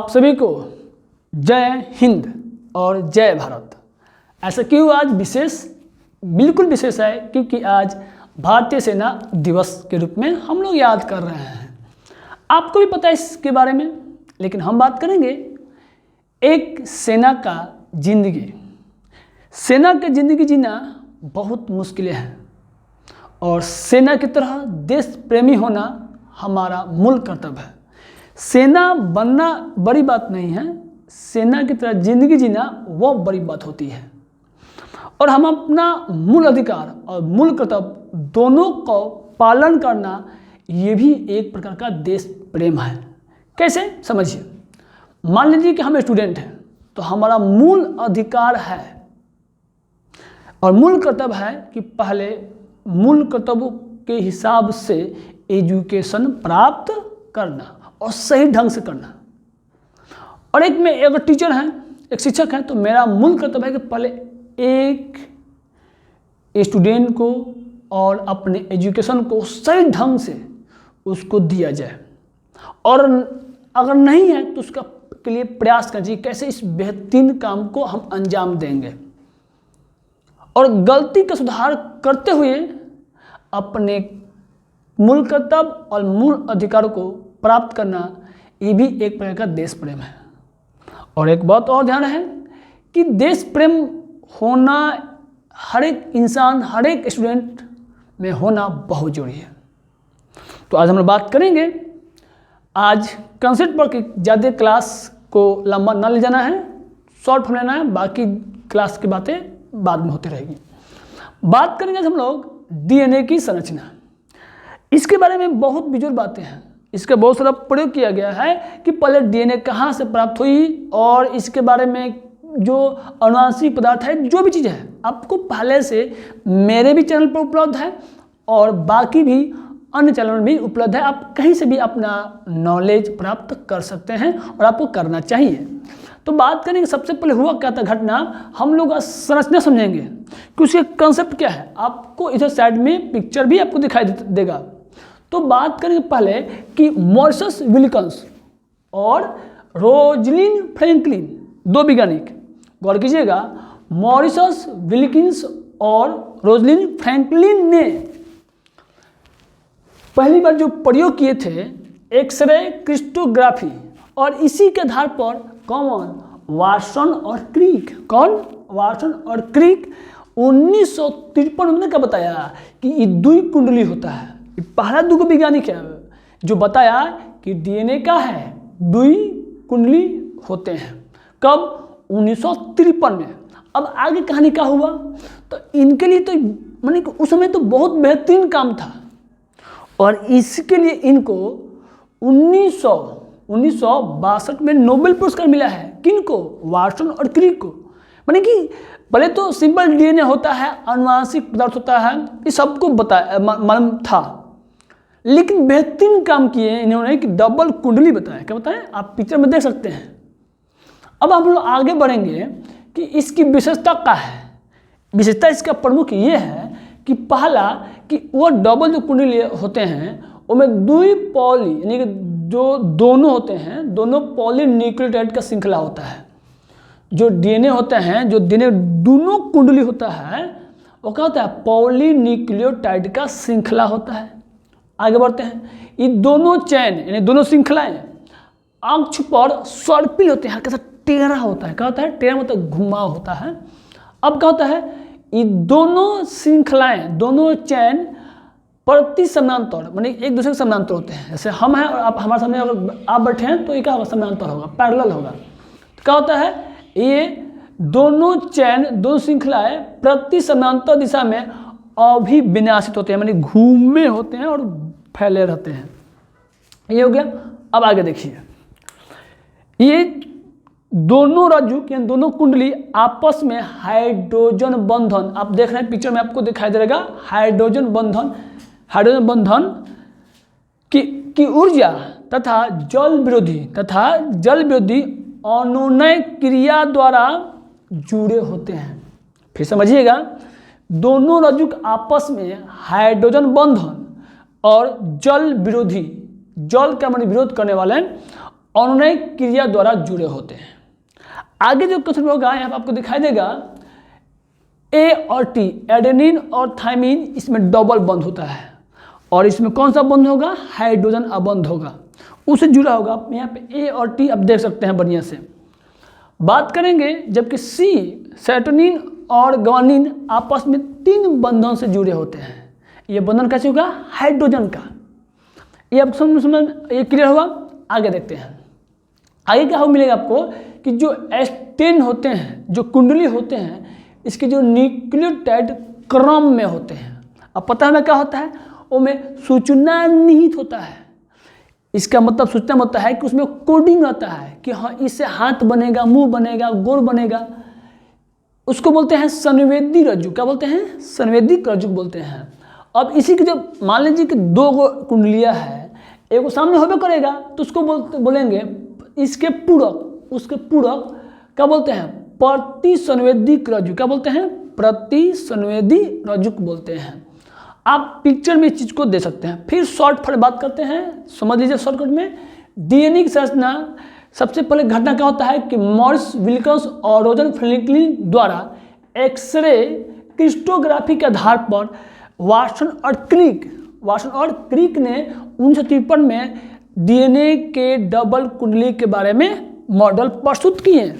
आप सभी को जय हिंद और जय भारत। ऐसा क्यों आज विशेष, बिल्कुल विशेष है क्योंकि आज भारतीय सेना दिवस के रूप में हम लोग याद कर रहे हैं। आपको भी पता है इसके बारे में, लेकिन हम बात करेंगे एक सेना का जिंदगी। सेना की ज़िंदगी जीना बहुत मुश्किल है और सेना की तरह देश प्रेमी होना हमारा मूल कर्तव्य है। सेना बनना बड़ी बात नहीं है, सेना की तरह ज़िंदगी जीना वो बड़ी बात होती है। और हम अपना मूल अधिकार और मूल कर्तव्य दोनों को पालन करना, ये भी एक प्रकार का देश प्रेम है। कैसे, समझिए। मान लीजिए कि हम स्टूडेंट हैं, तो हमारा मूल अधिकार है और मूल कर्तव्य है कि पहले मूल कर्तव्य के हिसाब से एजुकेशन प्राप्त करना और सही ढंग से करना। और एक मैं अगर टीचर हैं, एक शिक्षक हैं, तो मेरा मूल कर्तव्य है कि पहले एक स्टूडेंट को और अपने एजुकेशन को सही ढंग से उसको दिया जाए, और अगर नहीं है तो उसका के लिए प्रयास करना चाहिए कैसे इस बेहतरीन काम को हम अंजाम देंगे। और गलती का सुधार करते हुए अपने मूल कर्तव्य और मूल अधिकार को प्राप्त करना, ये भी एक प्रकार का देश प्रेम है। और एक बात और ध्यान है कि देश प्रेम होना हर एक इंसान, हर एक स्टूडेंट में होना बहुत जरूरी है। तो आज हम लोग बात करेंगे, आज कंसेप्ट पर कि ज़्यादा क्लास को लंबा ना ले जाना है, शॉर्ट फॉर्म लेना है, बाकी क्लास की बातें बाद में होती रहेगी। बात करेंगे हम लोग डीएनए की संरचना। इसके बारे में बहुत बेजोड़ बातें हैं, इसका बहुत सारा प्रयोग किया गया है कि पहले डीएनए कहाँ से प्राप्त हुई और इसके बारे में जो अनुवांशिक पदार्थ है, जो भी चीज़ है, आपको पहले से मेरे भी चैनल पर उपलब्ध है और बाकी भी अन्य चैनल में भी उपलब्ध है। आप कहीं से भी अपना नॉलेज प्राप्त कर सकते हैं और आपको करना चाहिए। तो बात करेंगे सबसे पहले हुआ क्या था घटना, हम लोग संरचना समझेंगे कि उसके कंसेप्ट क्या है। आपको इधर साइड में पिक्चर भी आपको दिखाई देगा। तो बात करेंगे पहले कि मॉरिस विल्किंस और रोजलिन फ्रैंकलिन, दो वैज्ञानिक, गौर कीजिएगा, मॉरिस विल्किंस और रोजलिन फ्रैंकलिन ने पहली बार जो प्रयोग किए थे एक्सरे क्रिस्टोग्राफी, और इसी के आधार पर वाटसन और क्रिक 1953 में क्या बताया कि ये द्वि कुंडली होता है। पहला दुगो वैज्ञानिक है जो बताया कि डीएनए का है द्वि कुंडली होते हैं। कब? 1953 में। अब आगे कहानी क्या हुआ, तो इनके लिए तो माने उस समय तो बहुत बेहतरीन काम था और इसके लिए इनको 1962 में नोबेल पुरस्कार मिला है। किनको? वाटसन और क्रिक को। माने कि पहले तो सिंपल डीएनए होता है, अनुवांशिक पदार्थ होता है, ये सबको मालूम था, लेकिन बेहतरीन काम किए इन्होंने कि डबल कुंडली बताया। क्या बताया, आप पिक्चर में देख सकते हैं। अब हम लोग आगे बढ़ेंगे कि इसकी विशेषता क्या है। विशेषता इसका प्रमुख ये है कि पहला कि वो डबल जो कुंडली होते हैं उनमें द्वि पॉली, यानी कि जो दोनों होते हैं, दोनों पॉलीन्यूक्लियोटाइड का श्रृंखला होता है। जो डीएनए होते हैं, जो डीएनए दोनों कुंडली होता है, वो क्या होता है? पॉलीन्यूक्लियोटाइड का श्रृंखला होता है। आगे बढ़ते हैं, ये दोनों चैन यानी दोनों श्रृंखलाएं अक्ष पर सर्पिल होते हैं, हल्का सा टेढ़ा होता है। क्या होता है? टेढ़ा मतलब घुमाव होता है। अब क्या होता है, ये दोनों श्रृंखलाएं, दोनों चैन प्रति समानांतर, माने एक दूसरे के समानांतर होते हैं। जैसे हम हैं और आप हमारे सामने अगर आप बैठे हैं तो ये क्या होगा? समानांतर होगा, पैरेलल होगा। तो क्या होता है, ये दोनों चैन, दोनों श्रृंखलाएं प्रति समानांतर दिशा में अभिविन्यासित होते हैं, माने घूमे होते हैं और फैले रहते हैं। ये हो गया। अब आगे देखिए, ये दोनों रज्जु के दोनों कुंडली आपस में हाइड्रोजन बंधन, आप देख रहे हैं पिक्चर में आपको दिखाई दे रहेगा, हाइड्रोजन बंधन की ऊर्जा तथा जल विरोधी अनुनय क्रिया द्वारा जुड़े होते हैं। फिर समझिएगा, दोनों रज्जु आपस में हाइड्रोजन बंधन और जल विरोधी, जल का माने विरोध करने वाले अनुनय क्रिया द्वारा जुड़े होते हैं। आगे जो क्वेश्चन होगा यहाँ पर आपको दिखाई देगा ए और टी, एडेनिन और थाइमिन, इसमें डबल बंध होता है और इसमें कौन सा बंध होगा, हाइड्रोजन अबंध होगा, उससे जुड़ा होगा। आप यहाँ पे ए और टी आप देख सकते हैं बढ़िया से। बात करेंगे जबकि सी, सेरोटोनिन और ग्वानिन आपस में 3 बंधों से जुड़े होते हैं। ये बंधन कैसे होगा, हाइड्रोजन का। ये आपको समझ ये क्लियर होगा। आगे देखते हैं आगे क्या हो मिलेगा आपको कि जो एस्टेन होते हैं, जो कुंडली होते हैं, इसके जो न्यूक्लियोटाइड क्रम में होते हैं। अब पता है क्या होता है, वो में सूचना निहित होता है। इसका मतलब सूचना होता है कि उसमें कोडिंग आता है कि हाँ इससे हाथ बनेगा, मुंह बनेगा, गोड़ बनेगा। उसको बोलते हैं संवेदी रज्जु। क्या बोलते हैं, संवेदी रज्जु बोलते हैं। अब इसी की जब मान लीजिए कि 2 कुंडलियाँ है, एक सामने होबे करेगा तो उसको बोलेंगे इसके पूरक, उसके पूरक क्या बोलते हैं, प्रतिसंवेदी रज्जु। क्या बोलते हैं, प्रतिसंवेदी रज्जु बोलते हैं। आप पिक्चर में इस चीज़ को दे सकते हैं। फिर शॉर्ट फॉर बात करते हैं, समझ लीजिए शॉर्टकट में। डीएनए की संरचना, सबसे पहले घटना क्या होता है कि मॉरिस विल्किंस और रोजर फ्रैंकलिन द्वारा एक्सरे क्रिस्टोग्राफी के आधार पर वाटसन और क्रिक ने 1953 में डीएनए के डबल कुंडली के बारे में मॉडल प्रस्तुत किए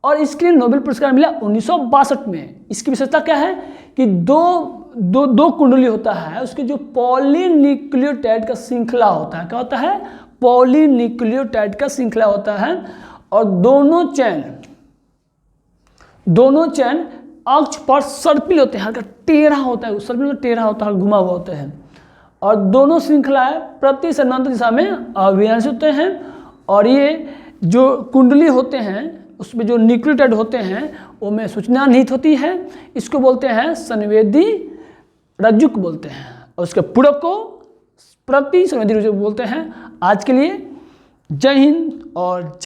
और इसके लिए नोबेल पुरस्कार मिला 1962 में। इसकी विशेषता क्या है कि दो कुंडली होता है, उसके जो पॉलीन्यूक्लियोटाइड का श्रृंखला होता है। क्या होता है, पॉलीन्यूक्लियोटाइड का श्रृंखला होता है और दोनों चैन अक्ष पर सर्पिल होते हैं, हल्का टेढ़ा होता है, सर्पिल में टेढ़ा होता है, घुमा हुआ होता है। और दोनों श्रृंखलाएं प्रति समानांतर दिशा में अविनाशी होते हैं। और ये जो कुंडली होते हैं उसमें जो न्यूक्लियोटाइड होते हैं उनमें सूचना निहित होती है। इसको बोलते हैं संवेदी रज्जुक बोलते हैं और उसके पूरक को प्रतिसंवेदी रज्जुक बोलते हैं। आज के लिए जय हिंद और